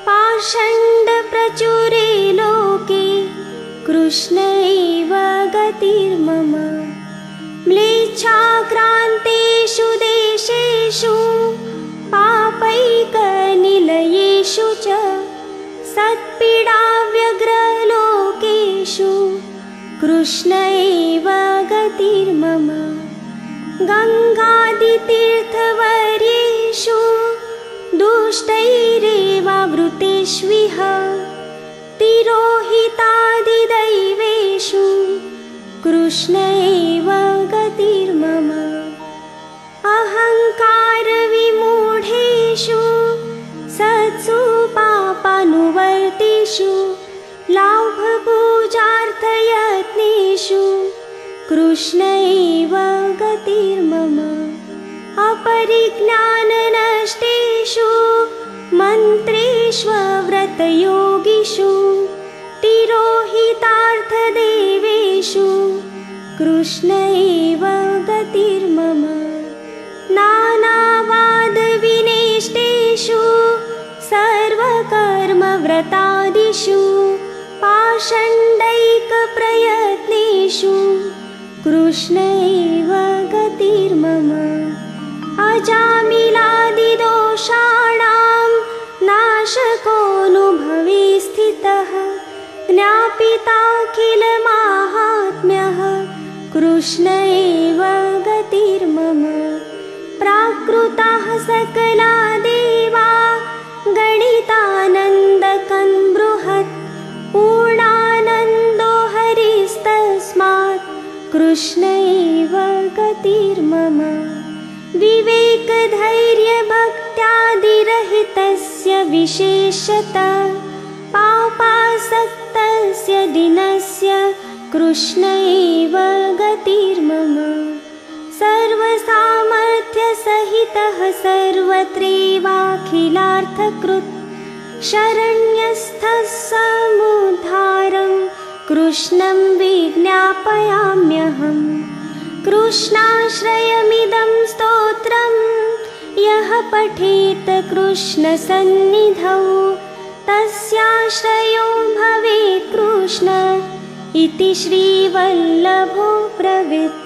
पाषण्डप्रचुरे लोके कृष्ण एव गतिर्मम। म्लेच्छाक्रान्तेषु देशेषु पापैकनिलयेषु च सत्पीडाव्यग्रलोकेषु कृष्ण एव गतिर्मम। गङ्गादितीर्थवर्येषु दुष्टैरेवावृतेष्विह तिरोहितादिदैवेषु कृष्ण एव गतिर्मम। अहङ्कारविमूढेषु सत्सु पापानुवर्तेषु लाभपूजार्थयत्नेषु कृष्ण एव गतिर्मम। अपरिज्ञाननष्टेषु मन्त्रेष्वव्रतयोगिषु तिरोहितार्थदेवेषु कृष्ण एव गतिर्मम। नानावादविनेष्टेषु सर्वकर्मव्रतादिषु पाषण्डैकप्रयत्नेषु कृष्ण एव गतिर्मम। अजामिलादिदोषाणां नाशकोऽनुभवे स्थितः ज्ञापिताखिलमाहात्म्यः कृष्ण एव गतिर्मम। प्राकृताः सकला देवा गणितानन्दकं बृहत् पूर्णानन्दो हरिस्तस्मात् कृष्ण एव गतिर्मम। विवेकधैर्यभक्त्यादिरहितस्य विशेषतः पापासक्तस्य दिनस्य कृष्ण एव गतिर्मम। सर्वसामर्थ्यसहितः सर्वत्रैवाखिलार्थकृत् शरण्यस्थः समुद्धारं कृष्णं विज्ञापयाम्यहम्। कृष्णाश्रयमिदं स्तोत्रं यः पठेत् कृष्णसन्निधौ तस्याश्रयो भवेत् कृष्ण इति श्रीवल्लभो ब्रवीत्।